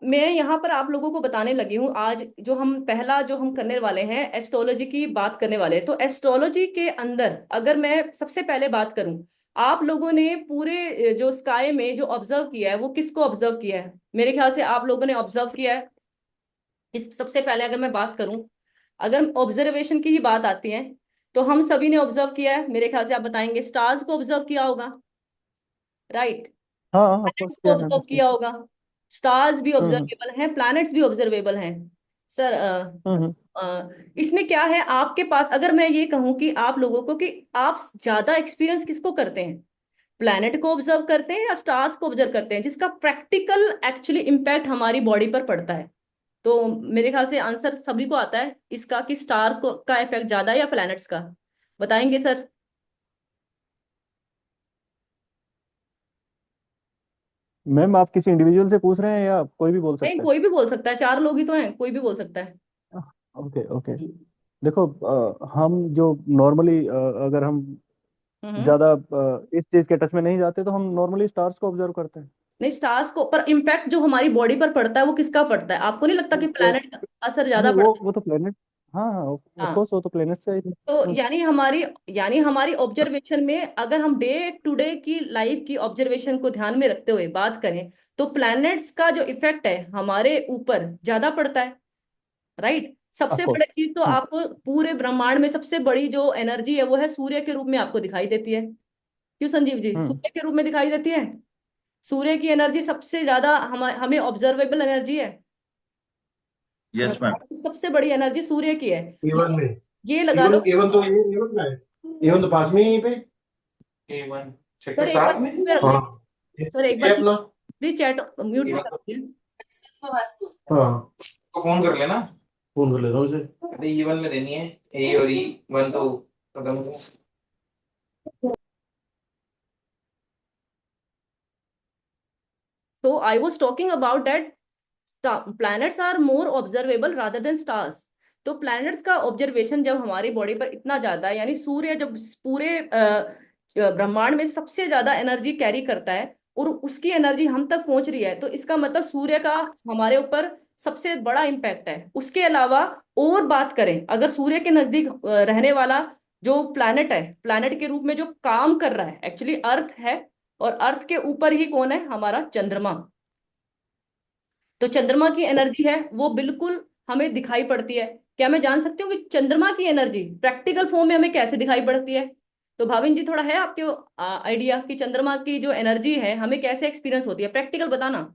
मैं यहाँ पर आप लोगों को बताने लगी हूँ आज जो हम करने वाले हैं एस्ट्रोलॉजी की बात करने वाले हैं। तो एस्ट्रोलॉजी के अंदर अगर मैं सबसे पहले बात करूँ, आप लोगों ने पूरे जो स्काई में जो ऑब्जर्व किया है वो किसको ऑब्जर्व किया है? मेरे ख्याल से आप लोगों ने ऑब्जर्व किया है। इस सबसे पहले अगर मैं बात करूं, अगर ऑब्जर्वेशन की ही बात आती है तो हम सभी ने ऑब्जर्व किया है। मेरे ख्याल से आप बताएंगे स्टार्स को ऑब्जर्व किया होगा, राइट? हाँ ऑफ कोर्स प्लैनेट्स को किया है ऑब्जर्व बिल्कुल। किया होगा। स्टार्स भी हम्म ऑब्जर्वेबल हैं, प्लैनेट्स भी ऑब्जर्वेबल हैं। सर हम्म। इसमें क्या है आपके पास, अगर मैं ये कहूं कि आप लोगों को कि आप ज्यादा एक्सपीरियंस किसको करते हैं, प्लैनेट को ऑब्जर्व करते हैं या स्टार्स को ऑब्जर्व करते हैं जिसका प्रैक्टिकल एक्चुअली इम्पैक्ट हमारी बॉडी पर पड़ता है? तो मेरे ख्याल से आंसर सभी को आता है इसका कि स्टार को का इफेक्ट ज्यादा है या प्लैनेट्स का। बताएंगे सर? मैम आप किसी इंडिविजुअल से पूछ रहे हैं या कोई भी बोल नहीं, सकता है? कोई भी बोल सकता है, चार लोग ही तो हैं, कोई भी बोल सकता है। Okay okay. हम्म। देखो हम जो नॉर्मली अगर हम हम्म। ज्यादा इस चीज के टच में नहीं जाते तो हम नॉर्मली स्टार्स को ऑब्जर्व करते हैं। नहीं, स्टार्स को पर इम्पैक्ट जो हमारी बॉडी पर पड़ता है वो किसका पड़ता है? आपको नहीं लगता कि तो, प्लैनेट का असर ज्यादा नहीं पड़ता है? वो तो प्लेनेट। हाँ हाँ ऑफ हाँ। कोर्स वो तो प्लेनेट से ही है। तो यानी हमारी ऑब्जर्वेशन में अगर हम डे टू डे की लाइफ की ऑब्जर्वेशन को ध्यान में रखते हुए बात करें तो प्लैनेट्स का जो इफेक्ट है हमारे ऊपर ज्यादा पड़ता है, राइट? ऑफ सबसे बड़ी कोर्स। चीज तो आपको पूरे ब्रह्मांड में सबसे बड़ी जो एनर्जी है वो है सूर्य के रूप में आपको दिखाई देती है। क्यों संजीव जी, हम्म। सूर्य के रूप में दिखाई देती है? सूर्य की एनर्जी सबसे ज्यादा हमें ऑब्जर्वेबल एनर्जी है। Yes ma'am. सबसे बड़ी एनर्जी सूर्य की है। एवन ये में। ये लगा लो। एवन एवन तो ये एवन का है। एवन तो पास में ही है यहीं पे। ए1 सर सेक्टर एक बार 7 में। mute पे रख हाँ। लीजिए। सर एक ये बार अपना। प्लीज चैट म्यूट पे A1 रख लीजिए। हाँ। तो फोन कर लेना। फोन कर लेता हूँ उसे। अरे E1 में देनी है। ए और E1 तो खत्म हो गया। So I was talking about that planets are more observable rather than stars. तो प्लैनेट्स का ऑब्जर्वेशन जब हमारी बॉडी पर इतना ज्यादा है, यानी सूर्य जब पूरे ब्रह्मांड में सबसे ज्यादा एनर्जी कैरी करता है और उसकी एनर्जी हम तक पहुंच रही है, तो इसका मतलब सूर्य का हमारे ऊपर सबसे बड़ा इम्पैक्ट है। उसके अलावा और बात करें, अगर सूर्य के नजदीक रहने वाला जो प्लैनेट है, प्लैनेट के रूप में जो काम कर रहा है एक्चुअली अर्थ है, और अर्थ के ऊपर ही कौन है? हमारा चंद्रमा। तो चंद्रमा की एनर्जी है वो बिल्कुल हमें दिखाई पड़ती है। क्या मैं जान सकती हूँ कि चंद्रमा की एनर्जी प्रैक्टिकल फॉर्म में हमें कैसे दिखाई पड़ती है? तो भाविन जी, थोड़ा है आपके आइडिया कि चंद्रमा की जो एनर्जी है हमें कैसे एक्सपीरियंस होती है? प्रैक्टिकल बताना।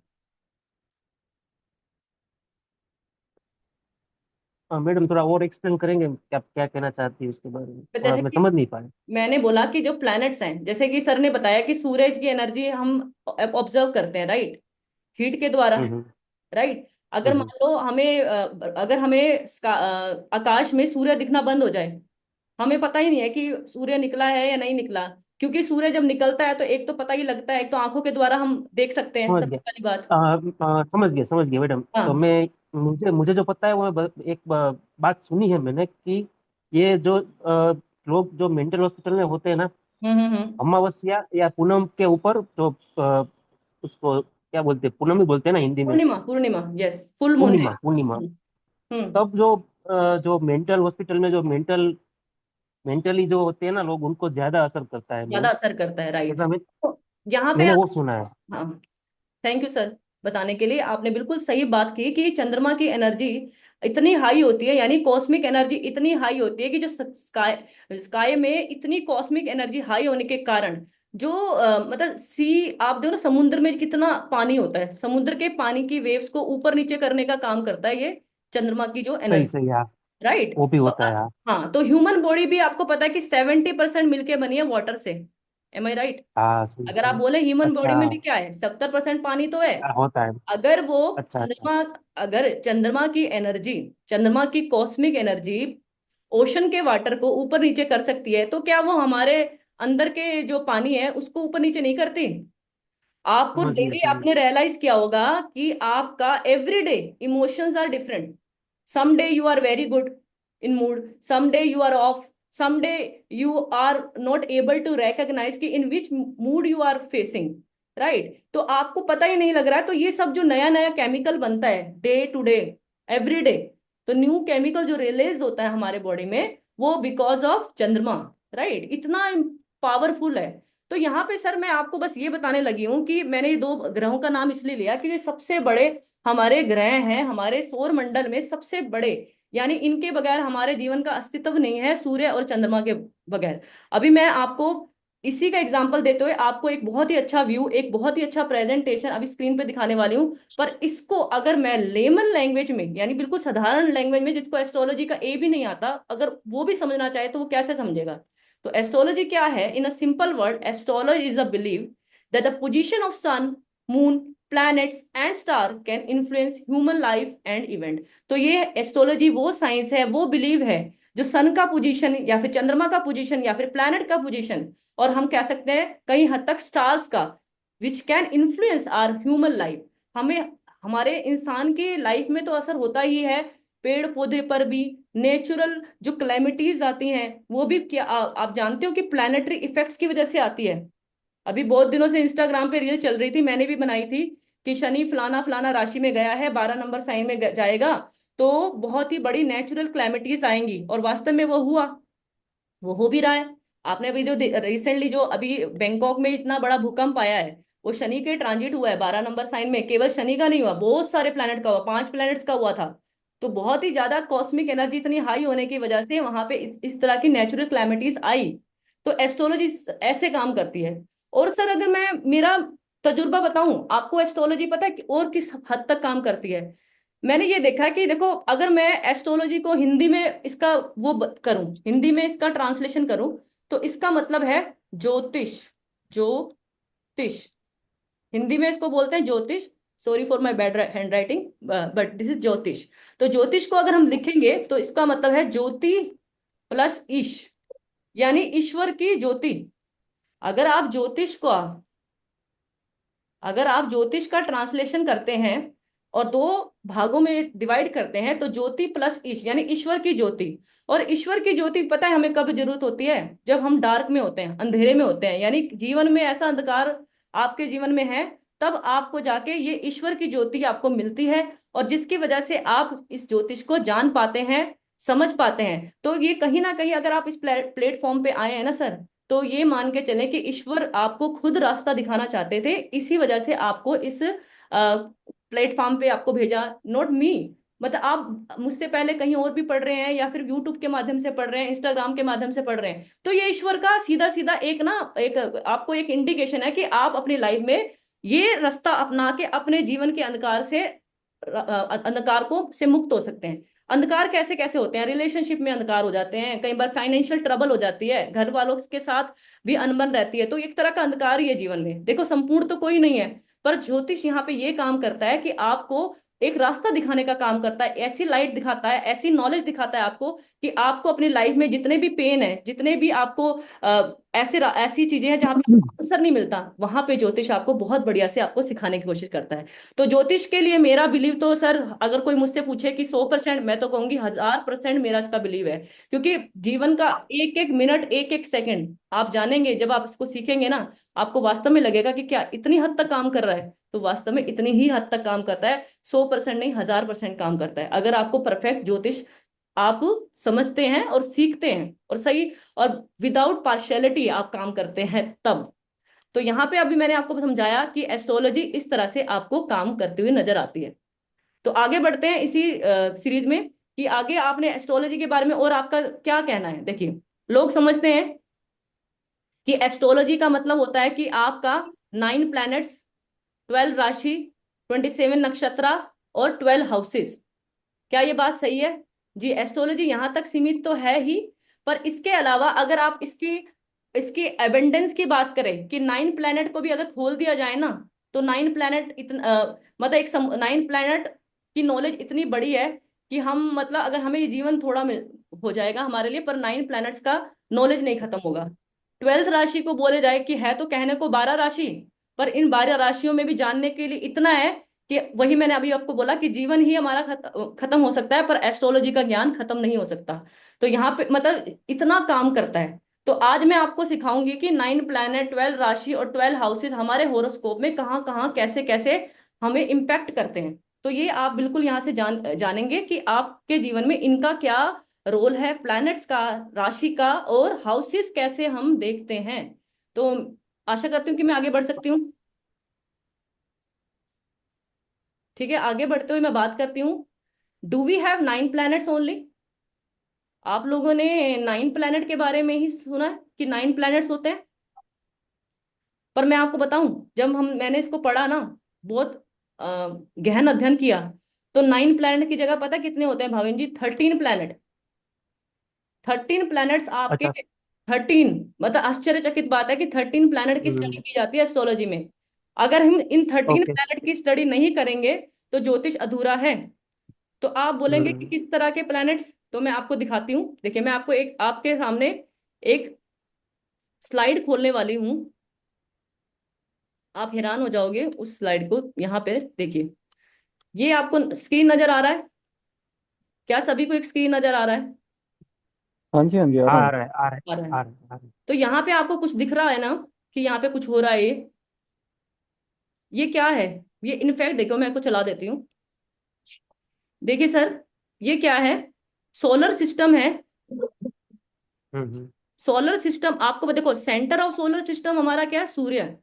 मैडम थोड़ा और एक्सप्लेन करेंगे क्या क्या कहना चाहती है उसके बारे में, तो थोड़ा जैसे मैं कि समझ नहीं पाया। मैंने बोला कि जो प्लैनेट्स हैं, जैसे कि सर ने बताया कि सूरज की एनर्जी हम ऑब्जर्व करते हैं, राइट? हीट के द्वारा, हम्म राइट? अगर हम्म मान लो अगर हमें आकाश में सूर्य दिखना बंद हो जाए, हमें पता ही नहीं है कि सूर्य निकला है या नहीं निकला। क्योंकि सूर्य जब निकलता है तो एक तो पता ही लगता है, एक तो आंखों के द्वारा हम देख सकते हैं, समझ सबसे गया। पहली बात। समझ गया मैडम। तो हाँ। मैं मुझे मुझे जो पता है वो बात सुनी है मैंने कि ये जो लोग जो मेंटल हॉस्पिटल में होते हैं ना, अमावस्या या पूनम के ऊपर जो उसको क्या बोलते हैं, पूनम ही बोलते हैं ना हिंदी में। पूर्णिमा, पूर्णिमा, यस, फुल मून डे। पूर्णिमा। हम्म। तब जो जो मेंटल हॉस्पिटल में जो मेंटली जो होते हैं ना लोग, उनको ज्यादा असर करता है ज्यादा मून। असर करता है, राइट? ऐसा तो यहाँ पे मैंने वो सुना है। हाँ, थैंक यू सर बताने के लिए। आपने बिल्कुल सही बात की कि चंद्रमा की एनर्जी इतनी हाई होती है, यानी कॉस्मिक एनर्जी इतनी हाई होती है कि जो स्काई स्काई में इतनी कॉस्मिक एनर्जी हाई होने के कारण जो मतलब आप देखो ना, समुद्र में कितना पानी होता है, समुद्र के पानी की वेव्स को ऊपर नीचे करने का काम करता है ये चंद्रमा की जो सही एनर्जी, सही हाँ। राइट? वो भी तो होता है हाँ। हाँ, तो ह्यूमन बॉडी भी आपको पता है कि 70% मिलके बनी है वाटर से। एम आई राइट? हाँ सही अगर आप सही। बोले ह्यूमन अच्छा। बॉडी में भी क्या है, 70% पानी तो है। होता है। अगर वो अच्छा अच्छा। चंद्रमा अगर चंद्रमा की एनर्जी, चंद्रमा की कॉस्मिक एनर्जी ओशन के वाटर को ऊपर नीचे कर सकती है, तो क्या वो हमारे अंदर के जो पानी है उसको ऊपर नीचे नहीं करती? आपको डेली समझ आपने रियलाइज किया होगा कि आपका everyday emotions are different. Some day you are very good in mood, some day you are off, some day you are not able to recognize कि in which mood you are facing, right. तो आपको पता ही नहीं लग रहा है। तो ये सब जो नया नया केमिकल बनता है day to day, every day, तो न्यू केमिकल जो रिलीज होता है हमारे बॉडी में, वो बिकॉज ऑफ चंद्रमा, राइट। इतना पावरफुल है। तो यहाँ पे सर मैं आपको बस ये बताने लगी हूँ कि मैंने ये दो ग्रहों का नाम इसलिए लिया कि ये सबसे बड़े हमारे ग्रह हैं, हमारे सौर मंडल में सबसे बड़े, यानी इनके बगैर हमारे जीवन का अस्तित्व नहीं है, सूर्य और चंद्रमा के बगैर। अभी मैं आपको इसी का एग्जांपल देते हुए आपको एक बहुत ही अच्छा व्यू, एक बहुत ही अच्छा प्रेजेंटेशन अभी स्क्रीन पे दिखाने वाली हूँ। पर इसको अगर मैं लेमन लैंग्वेज में, यानी बिल्कुल साधारण लैंग्वेज में, जिसको एस्ट्रोलॉजी का ए भी नहीं आता, अगर वो भी समझना चाहे तो वो कैसे समझेगा। तो एस्ट्रोलॉजी क्या है? In a simple word, astrology is the believe that the position of sun, moon, planets and star can influence human life and event. तो ये एस्ट्रोलॉजी वो साइंस है, वो बिलीव है जो सन का पोजीशन या फिर चंद्रमा का पोजीशन या फिर प्लैनेट का पोजीशन, और हम कह सकते हैं कई हद तक स्टार्स का, which can influence our human life. हमें हमारे इंसान की लाइफ में तो असर होता ही है, पेड़ पौधे पर भी, नेचुरल जो क्लैमिटीज आती हैं वो भी, क्या आप जानते हो कि प्लानिटरी इफेक्ट्स की वजह से आती है। अभी बहुत दिनों से इंस्टाग्राम पे रील चल रही थी, मैंने भी बनाई थी, कि शनि फलाना फलाना राशि में गया है, 12 नंबर साइन में जाएगा, तो बहुत ही बड़ी नेचुरल क्लैमिटीज आएंगी, और वास्तव में वो हुआ, वो हो भी रहा है। आपने अभी जो रिसेंटली जो अभी बैंकॉक में इतना बड़ा भूकंप आया है, वो शनि के ट्रांजिट हुआ है 12 नंबर साइन में। केवल शनि का नहीं हुआ, बहुत सारे प्लैनेट का हुआ, 5 प्लैनेट्स का हुआ था। तो बहुत ही ज्यादा कॉस्मिक एनर्जी इतनी हाई होने की वजह से वहां पे इस तरह की नेचुरल क्लैमिटीज आई। तो एस्ट्रोलॉजी ऐसे काम करती है। और सर अगर मैं मेरा तजुर्बा बताऊं आपको, एस्ट्रोलॉजी पता है कि और किस हद तक काम करती है। मैंने ये देखा कि देखो, अगर मैं एस्ट्रोलॉजी को हिंदी में इसका करूं, हिंदी में इसका ट्रांसलेशन करूं, तो इसका मतलब है ज्योतिष। ज्योतिष, हिंदी में इसको बोलते हैं ज्योतिष। Sorry for my bad hand writing, but this is ज्योतिष। तो ज्योतिष को अगर हम लिखेंगे तो इसका मतलब है ज्योति प्लस ईश, यानी ईश्वर की ज्योति। अगर आप ज्योतिष को, अगर आप ज्योतिष का ट्रांसलेशन करते हैं और दो भागों में डिवाइड करते हैं, तो ज्योति प्लस ईश यानी ईश्वर की ज्योति। और ईश्वर की ज्योति पता है हमें कब जरूरत होती है? जब हम डार्क में होते हैं, अंधेरे में होते हैं, यानी जीवन में ऐसा अंधकार आपके जीवन में है, तब आपको जाके ये ईश्वर की ज्योति आपको मिलती है, और जिसकी वजह से आप इस ज्योतिष को जान पाते हैं, समझ पाते हैं। तो ये कहीं ना कहीं अगर आप इस प्लेटफॉर्म पे आए हैं ना सर, तो ये मान के चलें कि ईश्वर आपको खुद रास्ता दिखाना चाहते थे, इसी वजह से आपको इस प्लेटफॉर्म पे आपको भेजा, नॉट मी। मतलब आप मुझसे पहले कहीं और भी पढ़ रहे हैं, या फिर यूट्यूब के माध्यम से पढ़ रहे हैं, इंस्टाग्राम के माध्यम से पढ़ रहे हैं, तो ये ईश्वर का सीधा सीधा एक ना, एक आपको एक इंडिकेशन है कि आप अपनी लाइफ में ये रास्ता अपना के अपने जीवन के अंधकार से, अंधकार को से मुक्त हो सकते हैं। अंधकार कैसे कैसे होते हैं? रिलेशनशिप में अंधकार हो जाते हैं, कई बार फाइनेंशियल ट्रबल हो जाती है, घर वालों के साथ भी अनबन रहती है, तो एक तरह का अंधकार ही है जीवन में। देखो संपूर्ण तो कोई नहीं है, पर ज्योतिष यहाँ पे ये काम करता है कि आपको एक रास्ता दिखाने का काम करता है, ऐसी लाइट दिखाता है, ऐसी नॉलेज दिखाता है आपको, कि आपको अपनी लाइफ में जितने भी पेन है, जितने भी आपको ऐसी चीजें हैं जहां पे आंसर नहीं मिलता, वहां पे ज्योतिष आपको बहुत बढ़िया से आपको सिखाने की कोशिश करता है। तो ज्योतिष के लिए मेरा बिलीव तो सर, अगर कोई मुझसे पूछे कि 100%, मैं तो कहूंगी 1000% मेरा इसका बिलीव है। क्योंकि जीवन का एक एक मिनट, एक एक सेकंड आप जानेंगे, जब आप इसको सीखेंगे ना, आपको वास्तव में लगेगा कि क्या इतनी हद तक काम कर रहा है। तो वास्तव में इतनी ही हद तक काम करता है, 100% नहीं, 1000% काम करता है, अगर आपको परफेक्ट ज्योतिष आप समझते हैं और सीखते हैं, और सही और विदाउट पार्शियलिटी आप काम करते हैं तब। तो यहाँ पे अभी मैंने आपको समझाया कि एस्ट्रोलॉजी इस तरह से आपको काम करते हुए नजर आती है। तो आगे बढ़ते हैं इसी सीरीज में, कि आगे आपने एस्ट्रोलॉजी के बारे में और आपका क्या कहना है। देखिए, लोग समझते हैं कि एस्ट्रोलॉजी का मतलब होता है कि आपका 9 प्लैनेट्स, 12 राशि, 27 नक्षत्र और 12 हाउसेस। क्या ये बात सही है? जी, एस्ट्रोलॉजी यहां तक सीमित तो है ही, पर इसके अलावा अगर आप इसकी इसकी एबेंडेंस की बात करें, कि 9 प्लैनेट को भी अगर खोल दिया जाए ना, तो 9 प्लैनेट इतना मतलब एक 9 प्लैनेट की नॉलेज इतनी बड़ी है कि हम, मतलब अगर हमें ये जीवन थोड़ा मिल हो जाएगा हमारे लिए, पर 9 प्लैनेट्स का नॉलेज नहीं खत्म होगा। 12th राशि को बोले जाए कि है तो कहने को 12 राशि, पर इन 12 राशियों में भी जानने के लिए इतना है कि वही मैंने अभी आपको बोला कि जीवन ही हमारा खत्म हो सकता है, पर एस्ट्रोलॉजी का ज्ञान खत्म नहीं हो सकता। तो यहाँ पे मतलब इतना काम करता है। तो आज मैं आपको सिखाऊंगी कि 9 प्लैनेट, 12 राशि और 12 हाउसेस हमारे होरोस्कोप में कहाँ कहाँ कैसे कैसे हमें इम्पैक्ट करते हैं। तो ये आप बिल्कुल यहाँ से जानेंगे कि आपके जीवन में इनका क्या रोल है, प्लैनेट्स का, राशि का, और हाउसेस कैसे हम देखते हैं। तो आशा करती हूँ कि मैं आगे बढ़ सकती हूँ। ठीक है, आगे बढ़ते हुए मैं बात करती हूँ। Do we have 9 planets only? आप लोगों ने 9 प्लैनेट के बारे में ही सुना है कि 9 प्लैनेट्स होते हैं? पर मैं आपको बताऊं, जब मैंने इसको पढ़ा ना, बहुत गहन अध्ययन किया, तो 9 प्लैनेट की जगह पता कितने होते हैं भाविन जी? 13 प्लैनेट। 13 प्लैनेट्स आपके। अच्छा। 13, मतलब आश्चर्यचकित बात है कि 13 प्लैनेट की स्टडी की जाती है एस्ट्रोलॉजी में। अगर हम इन 13 ओके। प्लैनेट की स्टडी नहीं करेंगे तो ज्योतिष अधूरा है। तो आप बोलेंगे कि किस तरह के प्लैनेट्स? तो मैं आपको दिखाती हूँ। देखिए, मैं आपको एक आपके सामने एक स्लाइड खोलने वाली हूँ। आप हैरान हो जाओगे उस स्लाइड को। यहाँ पे देखिए, ये आपको स्क्रीन नजर आ रहा है? क्या सभी को एक स्क्रीन नजर आ रहा है? हाँ जी, हाँ जी, आ रहा आ है। रहा है, आ रहा है, आ रहा है। आ रहा है, आ रहा है। तो यहाँ पे आपको कुछ दिख रहा है ना कि यहाँ पे कुछ हो रहा है? ये क्या है? ये इनफैक्ट देखो, मैं इसको चला देती हूँ। देखिए सर, ये क्या है? सोलर सिस्टम है। हम्म। सोलर सिस्टम आपको देखो, सेंटर ऑफ सोलर सिस्टम हमारा क्या है? सूर्य है।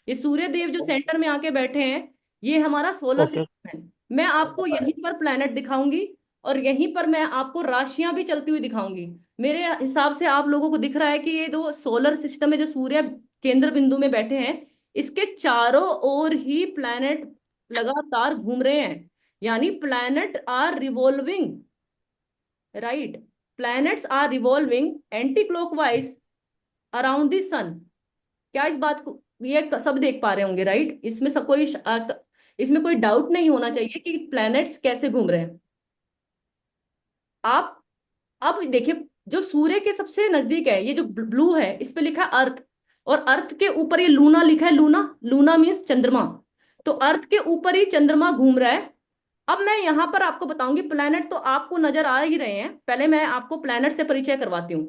ये सूर्य देव जो सेंटर में आके बैठे हैं, ये हमारा सोलर ओके। सिस्टम है। मैं आपको यहीं पर प्लेनेट दिखाऊंगी और यहीं पर मैं आपको राशियां भी चलती हुई दिखाऊंगी। मेरे हिसाब से आप लोगों को दिख रहा है कि ये जो सोलर सिस्टम है, जो सूर्य केंद्र बिंदु में बैठे हैं, इसके चारों ओर ही प्लेनेट लगातार घूम रहे हैं। यानी planet are revolving, right? Planets are revolving anti clockwise around the sun. क्या इस बात को ये सब देख पा रहे होंगे, राइट? इसमें सब कोई इसमें कोई डाउट नहीं होना चाहिए कि प्लैनेट्स कैसे घूम रहे हैं। आप अब देखिए, जो सूर्य के सबसे नजदीक है, ये जो ब्लू है, इस पे लिखा है अर्थ, और अर्थ के ऊपर ये लूना लिखा है। लूना, लूना मीन्स चंद्रमा। तो अर्थ के ऊपर ही चंद्रमा घूम रहा है। अब मैं यहां पर आपको बताऊंगी, प्लैनेट तो आपको नजर आ ही रहे हैं। पहले मैं आपको प्लैनेट से परिचय करवाती हूँ।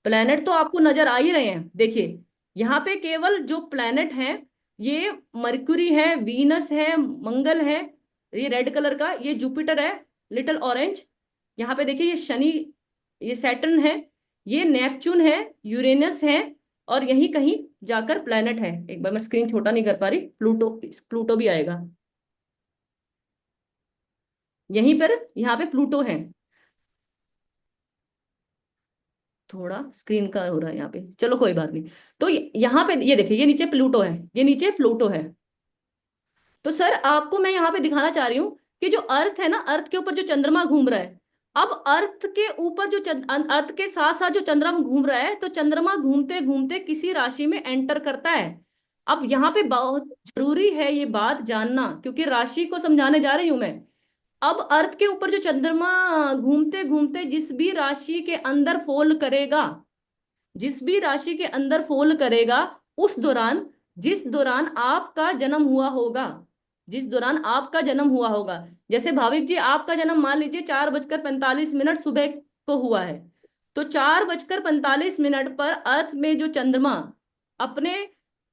प्लैनेट तो आपको नजर आ ही रहे हैं। देखिए, यहाँ पे केवल जो प्लैनेट हैं, ये मरक्यूरी है, वीनस है, मंगल है, ये रेड कलर का, ये जुपिटर है, लिटिल ऑरेंज। यहाँ पे देखिए, ये शनि, ये सैटर्न है, ये नेपच्यून है, यूरेनस है, और यहीं कहीं जाकर प्लैनेट है। एक बार मैं स्क्रीन छोटा नहीं कर पा रही, प्लूटो, प्लूटो भी आएगा यहीं पर। यहाँ पे प्लूटो है। थोड़ा स्क्रीन का हो रहा है यहाँ पे, चलो कोई बात नहीं। तो यहाँ पे ये देखिए, ये नीचे प्लूटो है, ये नीचे प्लूटो है। तो सर, आपको मैं यहाँ पे दिखाना चाह रही हूँ कि जो अर्थ है ना, अर्थ के ऊपर जो चंद्रमा घूम रहा है, अब अर्थ के ऊपर जो अर्थ के साथ साथ जो चंद्रमा घूम रहा है, तो चंद्रमा घूमते घूमते किसी राशि में एंटर करता है। अब यहाँ पे बहुत जरूरी है ये बात जानना, क्योंकि राशि को समझाने जा रही हूं मैं। अब अर्थ के ऊपर जो चंद्रमा घूमते घूमते जिस भी राशि के अंदर फॉल करेगा, जिस भी राशि के अंदर फॉल करेगा, उस दौरान, जिस दौरान आपका जन्म हुआ होगा, जिस दौरान आपका जन्म हुआ होगा, जैसे भाविक जी आपका जन्म मान लीजिए 4:45 सुबह को हुआ है, तो 4:45 पर अर्थ में जो चंद्रमा अपने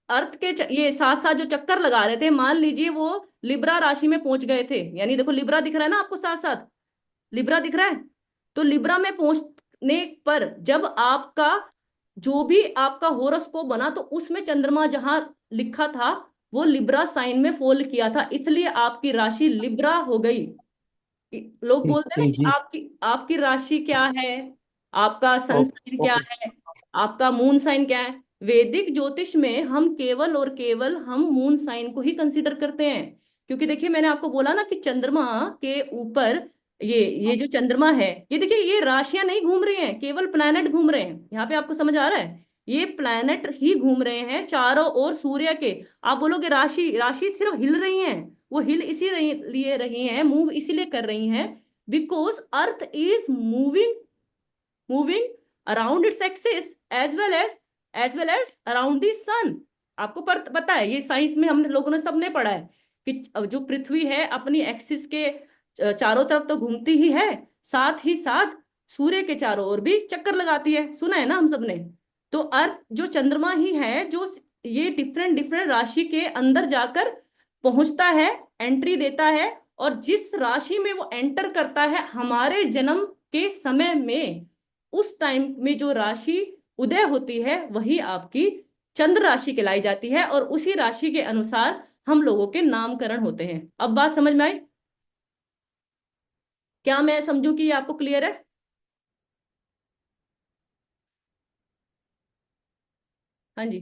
अर्थ के ये साथ साथ जो चक्कर लगा रहे थे, मान लीजिए वो लिब्रा राशि में पहुंच गए थे। यानी देखो, लिब्रा दिख रहा है ना आपको, साथ साथ लिब्रा दिख रहा है। तो लिब्रा में पहुंचने पर जब आपका जो भी आपका होरोस्कोप बना, तो उसमें चंद्रमा जहां लिखा था, वो लिब्रा साइन में फॉल किया था, इसलिए आपकी राशि लिब्रा हो गई। लोग ठीक बोलते हैं ना ठीक कि जी। आपकी आपकी राशि क्या है, आपका सन ओके, साइन क्या ओके। है, आपका मून साइन क्या है। वैदिक ज्योतिष में हम केवल और केवल हम मून साइन को ही कंसीडर करते हैं। क्योंकि देखिए, मैंने आपको बोला ना कि चंद्रमा के ऊपर ये जो चंद्रमा है, ये देखिए, ये राशियां नहीं घूम रही हैं, केवल प्लैनेट घूम रहे हैं। यहाँ पे आपको समझ आ रहा है? ये प्लैनेट ही घूम रहे हैं चारों ओर सूर्य के। आप बोलोगे राशि, राशि सिर्फ हिल रही हैं। वो हिल इसी लिए रही हैं, मूव इसीलिए कर रही हैं, because earth is moving, moving around its axis as well as around the sun. आपको पता है, ये साइंस में हम लोगों ने सबने पढ़ा है कि जो पृथ्वी है अपनी एक्सिस के चारों तरफ तो घूमती ही है, साथ ही साथ सूर्य के चारों ओर भी चक्कर लगाती है। सुना है ना हम सबने? तो अर्थ जो चंद्रमा ही है जो ये डिफरेंट डिफरेंट राशि के अंदर जाकर पहुंचता है, एंट्री देता है, और जिस राशि में वो एंटर करता है हमारे जन्म के समय में, उस टाइम में जो राशि उदय होती है वही आपकी चंद्र राशि कहलाई जाती है, और उसी राशि के अनुसार हम लोगों के नामकरण होते हैं। अब बात समझ में आई? क्या मैं समझू कि ये आपको क्लियर है? हाँ जी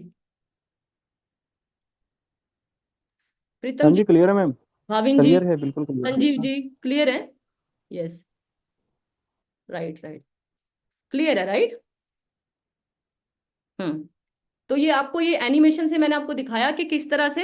प्रीतम हाँ जी, जी, क्लियर है मैम। भाविन जी, क्लियर है, बिल्कुल क्लियर संजीव है। जी, क्लियर है? यस, राइट राइट, क्लियर है, राइट। तो ये आपको, ये एनिमेशन से मैंने आपको दिखाया कि किस तरह से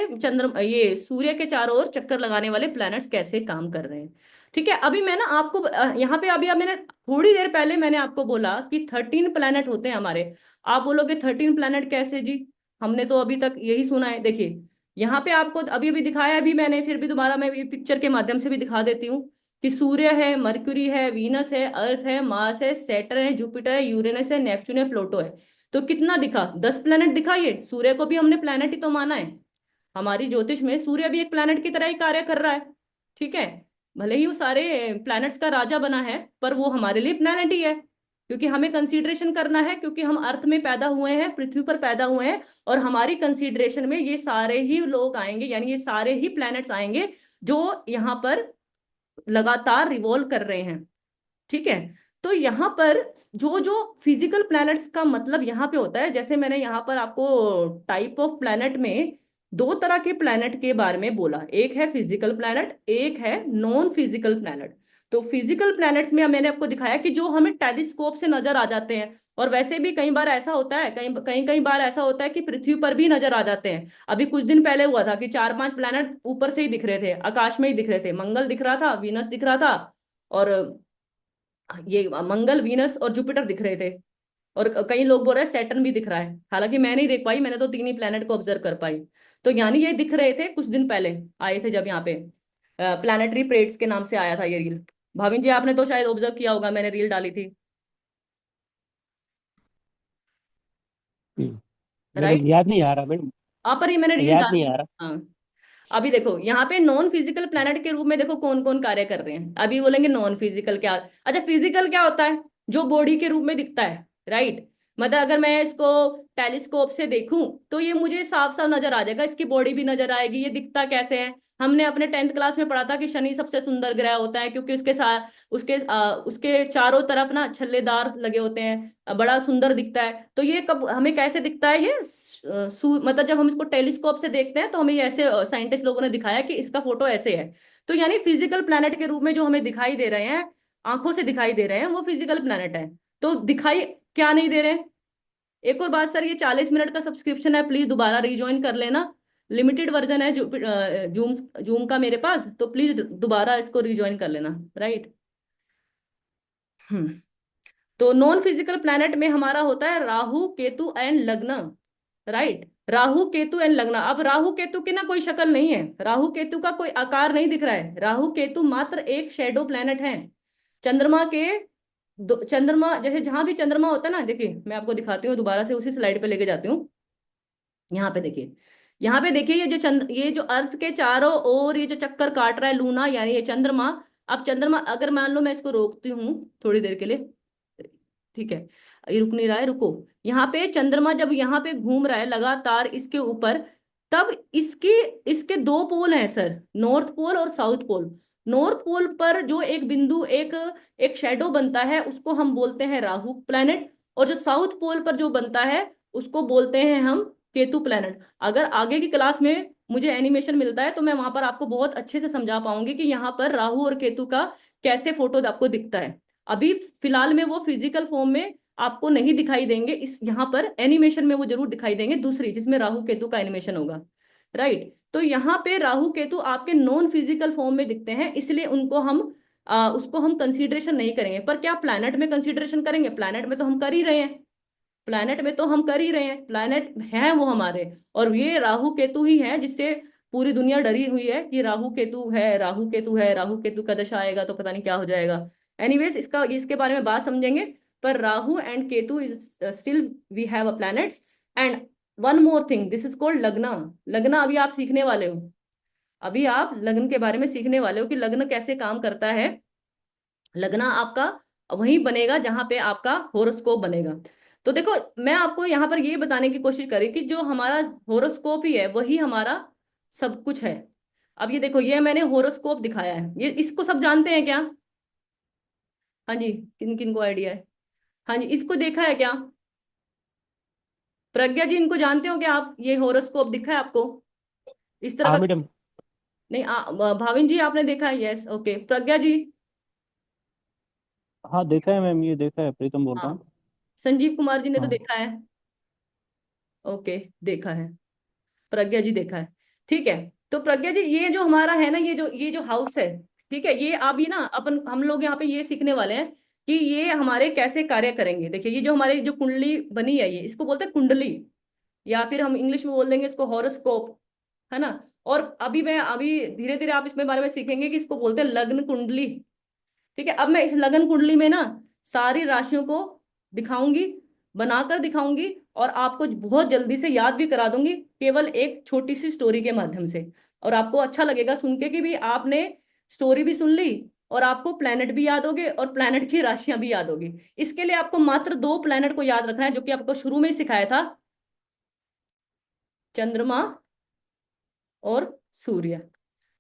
ये सूर्य के चारों ओर चक्कर लगाने वाले प्लैनेट्स कैसे काम कर रहे हैं। ठीक है, अभी मैं ना आपको यहाँ पे अभी अब मैंने थोड़ी देर पहले मैंने आपको बोला कि 13 प्लैनेट होते हैं हमारे। आप बोलोगे 13 प्लैनेट कैसे जी, हमने तो अभी तक यही सुना है। देखिए यहाँ पे आपको अभी अभी दिखाया भी मैंने, फिर भी दोबारा मैं ये पिक्चर के माध्यम से भी दिखा देती हूँ कि सूर्य है, मरक्यूरी है, वीनस है, अर्थ है, मार्स है, सैटर्न है, जुपिटर है, यूरेनस है, नेपच्यून है, प्लूटो है। तो कितना दिखा? 10 प्लैनेट दिखा। ये सूर्य को भी हमने प्लैनेट ही तो माना है। हमारी ज्योतिष में सूर्य भी एक प्लैनेट की तरह ही कार्य कर रहा है। ठीक है, भले ही वो सारे प्लैनेट्स का राजा बना है, पर वो हमारे लिए प्लैनेट ही है, क्योंकि हमें कंसीडरेशन करना है, क्योंकि हम अर्थ में पैदा हुए हैं, पृथ्वी पर पैदा हुए हैं, और हमारी कंसीडरेशन में ये सारे ही लोग आएंगे, यानी ये सारे ही प्लैनेट्स आएंगे जो यहाँ पर लगातार रिवॉल्व कर रहे हैं। ठीक है, तो यहाँ पर जो जो फिजिकल प्लैनेट्स का मतलब यहाँ पे होता है, जैसे मैंने यहाँ पर आपको टाइप ऑफ प्लैनेट में दो तरह के प्लैनेट के बारे में बोला, एक है फिजिकल प्लैनेट, एक है नॉन फिजिकल प्लैनेट। तो फिजिकल प्लैनेट्स में मैंने आपको दिखाया कि जो हमें टेलीस्कोप से नजर आ जाते हैं, और वैसे भी कई बार ऐसा होता है, कई बार ऐसा होता है कि पृथ्वी पर भी नजर आ जाते हैं। अभी कुछ दिन पहले हुआ था कि 4-5 प्लैनेट ऊपर से ही दिख रहे थे, आकाश में ही दिख रहे थे। मंगल दिख रहा था, वीनस दिख रहा था, और ये मंगल, वीनस और जुपिटर दिख रहे थे। और कई लोग बोल रहे हैं सैटर्न भी दिख रहा है, हालांकि मैं नहीं देख पाई, मैंने तो 3 ही प्लैनेट को ऑब्जर्व कर पाई। तो यानी ये दिख रहे थे, कुछ दिन पहले आए थे जब यहाँ पे प्लैनेटरी प्लेट्स के नाम से आया था ये रील। भाविन जी आपने तो शायद ऑब्जर्व किया होगा, मैंने रील डाली थी, मेरे राइट? याद नहीं आ रहा मैडम। आप पर ही मैंने रील याद नहीं डाली। आ रहा। हाँ, अभी देखो यहाँ पे नॉन फिजिकल प्लैनेट के रूप में देखो कौन कौन कार्य कर रहे हैं। अभी बोलेंगे नॉन फिजिकल क्या? अच्छा, फिजिकल क्या होता है? जो बॉडी के रूप में दिखता है, राइट? मतलब अगर मैं इसको टेलीस्कोप से देखूं तो ये मुझे साफ साफ नजर आ जाएगा, इसकी बॉडी भी नजर आएगी। ये दिखता कैसे है? हमने अपने 10th क्लास में पढ़ा था कि शनि सबसे सुंदर ग्रह होता है, क्योंकि उसके साथ उसके चारों तरफ ना छल्लेदार लगे होते हैं, बड़ा सुंदर दिखता है। तो ये कब हमें कैसे दिखता है? ये मतलब जब हम इसको टेलीस्कोप से देखते हैं तो हमें ऐसे साइंटिस्ट लोगों ने दिखाया कि इसका फोटो ऐसे है। तो यानी फिजिकल प्लैनेट के रूप में जो हमें दिखाई दे रहे हैं, आंखों से दिखाई दे रहे हैं, वो फिजिकल प्लैनेट है। तो दिखाई क्या नहीं दे रहे हैं? एक और बात सर, ये 40 मिनट का सब्सक्रिप्शन है, प्लीज दोबारा रिज्वाइन कर लेना। लिमिटेड वर्जन है जूम जूम का मेरे पास, तो प्लीज दोबारा इसको रिज्वाइन कर लेना, राइट? हम्म तो नॉन फिजिकल प्लैनेट में हमारा होता है राहु, केतु एंड लग्न, राइट? राहु, केतु एंड लग्न। अब राहु केतु की ना कोई शक्ल नहीं है, राहु केतु का कोई आकार नहीं दिख रहा है, राहु केतु मात्र एक शेडो प्लैनेट है चंद्रमा के। चंद्रमा जैसे जहां भी चंद्रमा होता है ना, देखिए मैं आपको दिखाती हूँ, दोबारा से उसी स्लाइड पे लेके जाती हूँ। यहाँ पे देखिए, यहाँ पे देखिए, ये जो अर्थ के चारों ओर ये जो चक्कर काट रहा है लूना, यानी ये चंद्रमा। अब चंद्रमा अगर मान लो मैं इसको रोकती हूँ थोड़ी देर के लिए, ठीक है, ये रुक नहीं रहा है, रुको। यहाँ पे चंद्रमा जब यहाँ पे घूम रहा है लगातार इसके ऊपर, तब इसके इसके दो पोल हैं सर, नॉर्थ पोल और साउथ पोल। नॉर्थ पोल पर जो एक बिंदु, एक एक शेडो बनता है, उसको हम बोलते हैं राहु प्लैनेट, और जो साउथ पोल पर जो बनता है उसको बोलते हैं हम केतु प्लैनेट। अगर आगे की क्लास में मुझे एनिमेशन मिलता है तो मैं वहां पर आपको बहुत अच्छे से समझा पाऊंगी कि यहाँ पर राहु और केतु का कैसे फोटो आपको दिखता है। अभी फिलहाल में वो फिजिकल फॉर्म में आपको नहीं दिखाई देंगे, इस यहाँ पर एनिमेशन में वो जरूर दिखाई देंगे, दूसरी जिसमें राहु केतु का एनिमेशन होगा, राइट? तो यहाँ पे राहु केतु आपके नॉन फिजिकल फॉर्म में दिखते हैं, इसलिए उनको हम उसको हम कंसीडरेशन नहीं करेंगे। पर क्या प्लैनेट में कंसीडरेशन करेंगे? प्लैनेट में तो हम कर ही रहे हैं, प्लैनेट में तो हम कर ही रहे हैं, प्लैनेट हैं वो हमारे। और ये राहु केतु ही है जिससे पूरी दुनिया डरी हुई है कि राहु केतु है, राहु केतु है, राहु केतु का दशा आएगा तो पता नहीं क्या हो जाएगा। एनीवेज इसके बारे में बात समझेंगे। पर Rahu and Ketu is still we have a planets. And one more thing, this is called lagna. Lagna अभी आप सीखने वाले हो, अभी आप लग्न के बारे में सीखने वाले हो कि लग्न कैसे काम करता है। लगना आपका वही बनेगा जहां पे आपका होरोस्कोप बनेगा। तो देखो, मैं आपको यहाँ पर ये बताने की कोशिश करी कि जो हमारा होरोस्कोप ही है वही हमारा सब कुछ है। अब ये देखो, ये मैंने होरोस्कोप दिखाया है, ये इसको सब जानते हैं क्या? हाँ जी, किन किन को आइडिया है? हाँ जी, इसको देखा है क्या? प्रज्ञा जी, इनको जानते हो क्या आप? ये होरोस्कोप दिखा है आपको इस तरह हाँ का? मैडम। नहीं, भाविन जी आपने देखा है? Yes, okay. प्रज्ञा जी? हाँ देखा है मैम, ये देखा है, प्रीतम बोल रहा हाँ। हूँ। संजीव कुमार जी ने तो हाँ। देखा है? ओके, देखा है। प्रज्ञा जी देखा है, ठीक है। तो प्रज्ञा जी, ये जो हमारा है ना, ये जो हाउस है, ठीक है, ये अभी ना अपन हम लोग यहाँ पे ये सीखने वाले हैं कि ये हमारे कैसे कार्य करेंगे। देखिए, ये जो हमारी जो कुंडली बनी है, ये इसको बोलते हैं कुंडली, या फिर हम इंग्लिश में बोल देंगे इसको हॉरोस्कोप, है ना। और अभी धीरे धीरे आप इसमें बारे में सीखेंगे कि इसको बोलते हैं लग्न कुंडली। ठीक है, अब मैं इस लगन कुंडली में ना सारी राशियों को दिखाऊंगी, बनाकर दिखाऊंगी, और आपको बहुत जल्दी से याद भी करा दूंगी, केवल एक छोटी सी स्टोरी के माध्यम से। और आपको अच्छा लगेगा सुन के कि भी आपने स्टोरी भी सुन ली, और आपको प्लैनेट भी याद होगे और प्लैनेट की राशियां भी याद होगी। इसके लिए आपको मात्र दो प्लैनेट को याद रखना है, जो कि आपको शुरू में ही सिखाया था, चंद्रमा और सूर्य।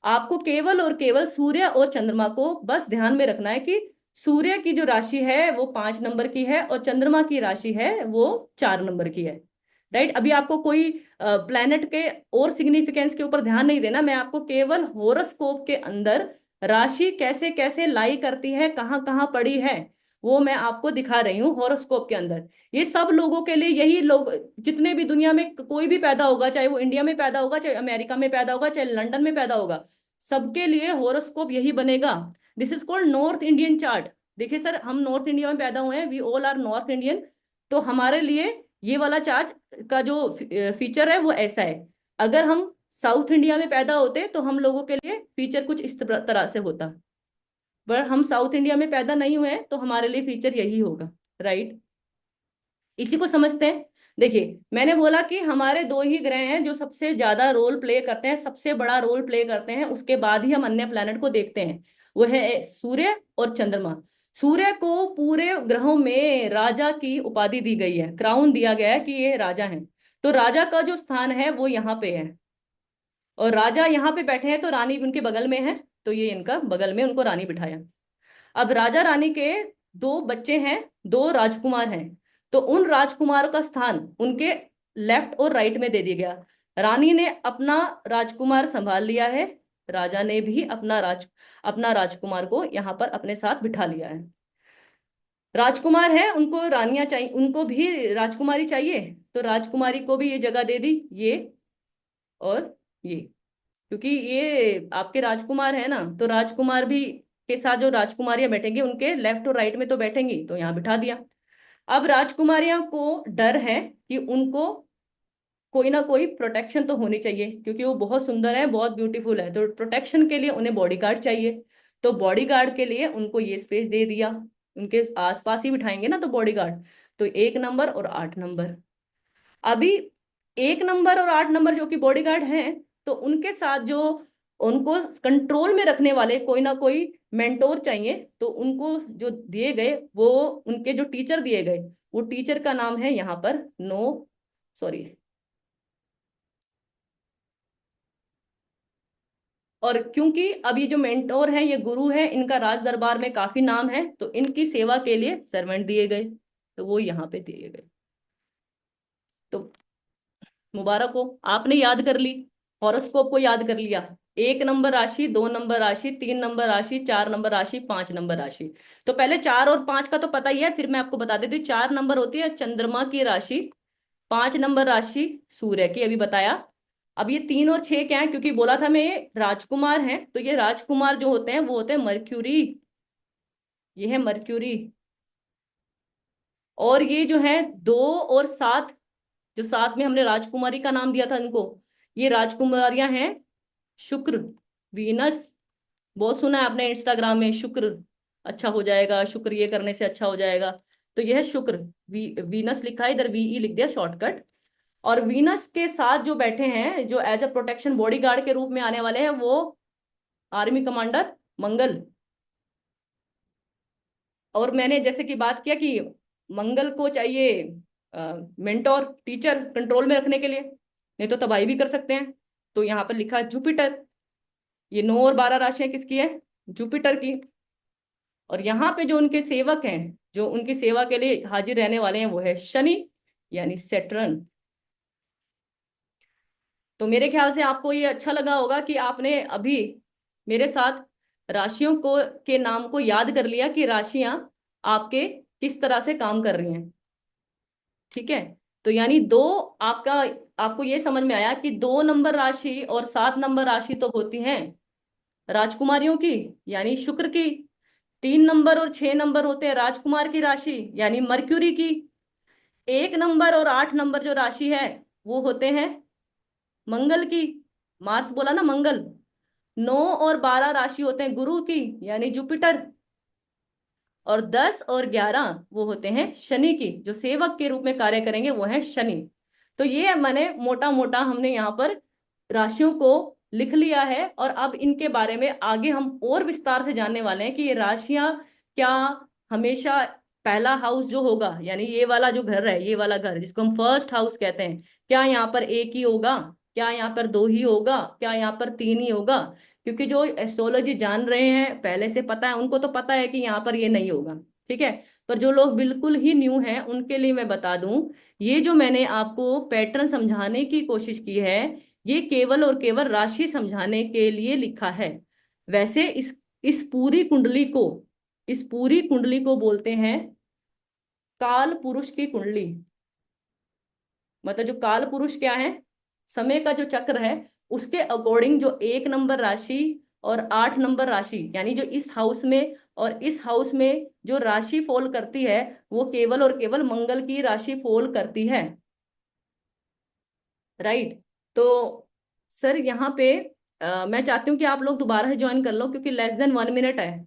आपको केवल और केवल सूर्य और चंद्रमा को बस ध्यान में रखना है कि सूर्य की जो राशि है वो 5 नंबर की है, और चंद्रमा की राशि है वो 4 नंबर की है। राइट, अभी आपको कोई प्लैनेट के और सिग्निफिकेंस के ऊपर ध्यान नहीं देना, मैं आपको केवल होरोस्कोप के अंदर राशि कैसे कैसे लाई करती है, कहाँ कहाँ पड़ी है, वो मैं आपको दिखा रही हूँ होरोस्कोप के अंदर। ये सब लोगों के लिए, यही लोग जितने भी दुनिया में कोई भी पैदा होगा, चाहे वो इंडिया में पैदा होगा, चाहे अमेरिका में पैदा होगा, चाहे लंदन में पैदा होगा, सबके लिए हॉरोस्कोप यही बनेगा। This is called North Indian chart. देखिए सर, हम नॉर्थ इंडिया में पैदा हुए हैं, we all are North Indian, तो हमारे लिए ये वाला चार्ट का जो फीचर है वो ऐसा है। अगर हम साउथ इंडिया में पैदा होते तो हम लोगों के लिए फीचर कुछ इस तरह से होता, पर हम साउथ इंडिया में पैदा नहीं हुए हैं तो हमारे लिए फीचर यही होगा। राइट, इसी को समझते हैं। देखिए, मैंने बोला कि हमारे दो ही ग्रह हैं जो सबसे ज्यादा रोल प्ले करते हैं, सबसे बड़ा रोल प्ले करते हैं, उसके बाद ही हम अन्य प्लैनेट को देखते हैं। वो है सूर्य और चंद्रमा। सूर्य को पूरे ग्रहों में राजा की उपाधि दी गई है, क्राउन दिया गया है कि ये राजा हैं। तो राजा का जो स्थान है वो यहाँ पे है, और राजा यहाँ पे बैठे हैं तो रानी भी उनके बगल में है, तो ये इनका बगल में उनको रानी बिठाया। अब राजा रानी के दो बच्चे हैं, दो राजकुमार हैं, तो उन राजकुमार का स्थान उनके लेफ्ट और राइट में दे दिया गया। रानी ने अपना राजकुमार संभाल लिया है, राजा ने भी अपना राजकुमार को यहाँ पर अपने साथ बिठा लिया है। राजकुमार है, उनको रानियां चाहिए, उनको भी राजकुमारी चाहिए, तो राजकुमारी को भी ये जगह दे दी, ये और ये, क्योंकि ये आपके राजकुमार है ना, तो राजकुमार भी के साथ जो राजकुमारियां बैठेंगी उनके लेफ्ट और राइट में तो बैठेंगी, तो यहाँ बिठा दिया। अब राजकुमारियों को डर है कि उनको कोई ना कोई प्रोटेक्शन तो होनी चाहिए, क्योंकि वो बहुत सुंदर है, बहुत ब्यूटीफुल है, तो प्रोटेक्शन के लिए उन्हें बॉडीगार्ड चाहिए। तो बॉडीगार्ड के लिए उनको ये स्पेस दे दिया, उनके आसपास ही बिठाएंगे ना तो बॉडीगार्ड। तो 1 नंबर और 8 नंबर, अभी 1 नंबर और 8 नंबर जो कि बॉडीगार्ड हैं, तो उनके साथ जो उनको कंट्रोल में रखने वाले कोई ना कोई मेंटोर चाहिए, तो उनको जो दिए गए वो उनके जो टीचर दिए गए, वो टीचर का नाम है यहाँ पर नो सॉरी। और क्योंकि अब ये जो मेंटोर हैं, ये गुरु हैं, इनका राज दरबार में काफी नाम है, तो इनकी सेवा के लिए सर्वेंट दिए गए, तो वो यहाँ पे दिए गए। तो मुबारक हो, आपने याद कर ली, हॉरोस्कोप को याद कर लिया। 1 नंबर राशि, 2 नंबर राशि, 3 नंबर राशि, 4 नंबर राशि, 5 नंबर राशि। तो पहले 4 और 5 का तो पता ही है, फिर मैं आपको बता देती हूँ। 4 नंबर होती है चंद्रमा की राशि, 5 नंबर राशि सूर्य की, अभी बताया। अब ये 3 और 6 क्या है, क्योंकि बोला था मैं ये राजकुमार हैं, तो ये राजकुमार जो होते हैं वो होते हैं मर्क्यूरी, ये है मर्क्यूरी। और ये जो है 2 और 7, जो साथ में हमने राजकुमारी का नाम दिया था इनको, ये राजकुमारियां हैं शुक्र, वीनस। बहुत सुना है आपने इंस्टाग्राम में, शुक्र अच्छा हो जाएगा, शुक्र ये करने से अच्छा हो जाएगा। तो यह शुक्र, वीनस लिखा है इधर, वीई लिख दिया शॉर्टकट। और वीनस के साथ जो बैठे हैं, जो एज अ प्रोटेक्शन बॉडीगार्ड के रूप में आने वाले हैं, वो आर्मी कमांडर मंगल। और मैंने जैसे कि बात किया कि मंगल को चाहिए मेंटोर, टीचर कंट्रोल में रखने के लिए, नहीं तो तबाही भी कर सकते हैं। तो यहाँ पर लिखा जुपिटर। ये 9 और 12 राशियां किसकी है? जुपिटर की। और यहाँ पे जो उनके सेवक हैं, जो उनकी सेवा के लिए हाजिर रहने वाले हैं, वो है शनि यानी सेटर्न। तो मेरे ख्याल से आपको ये अच्छा लगा होगा कि आपने अभी मेरे साथ राशियों को के नाम को याद कर लिया कि राशियां आपके किस तरह से काम कर रही हैं। ठीक है, तो यानी दो, आपका आपको ये समझ में आया कि 2 नंबर राशि और 7 नंबर राशि तो होती हैं राजकुमारियों की यानी शुक्र की। 3 नंबर और 6 नंबर होते हैं राजकुमार की राशि यानी मर्क्यूरी की। 1 नंबर और 8 नंबर जो राशि है वो होते हैं मंगल की। मार्स बोला ना, मंगल। 9 और 12 राशि होते हैं गुरु की यानी जुपिटर। और 10 और 11 वो होते हैं शनि की, जो सेवक के रूप में कार्य करेंगे वो है शनि। तो ये मैंने मोटा मोटा हमने यहाँ पर राशियों को लिख लिया है। और अब इनके बारे में आगे हम और विस्तार से जानने वाले हैं कि ये राशियां क्या हमेशा पहला हाउस जो होगा, यानी ये वाला जो घर है, ये वाला घर जिसको हम फर्स्ट हाउस कहते हैं, क्या यहाँ पर एक ही होगा, क्या यहाँ पर 2 ही होगा, क्या यहाँ पर 3 ही होगा? क्योंकि जो एस्ट्रोलॉजी जान रहे हैं, पहले से पता है उनको, तो पता है कि यहाँ पर ये नहीं होगा। ठीक है, पर जो लोग बिल्कुल ही न्यू हैं उनके लिए मैं बता दूं, ये जो मैंने आपको पैटर्न समझाने की कोशिश की है, ये केवल और केवल राशि समझाने के लिए लिखा है। वैसे इस पूरी कुंडली को, इस पूरी कुंडली को बोलते हैं काल पुरुष की कुंडली। मतलब जो काल पुरुष क्या है, समय का जो चक्र है, उसके अकॉर्डिंग जो 1 नंबर राशि और 8 नंबर राशि, यानी जो इस हाउस में और इस हाउस में जो राशि फॉल करती है, वो केवल और केवल मंगल की राशि फॉल करती है। राइट। तो सर यहाँ पे मैं चाहती हूँ कि आप लोग दोबारा से ज्वाइन कर लो, क्योंकि लेस देन 1 मिनट है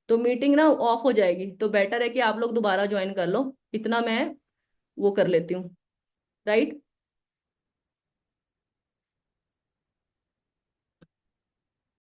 तो मीटिंग ना ऑफ हो जाएगी। तो बेटर है कि आप लोग दोबारा ज्वाइन कर लो, इतना मैं वो कर लेती हूँ। राइट।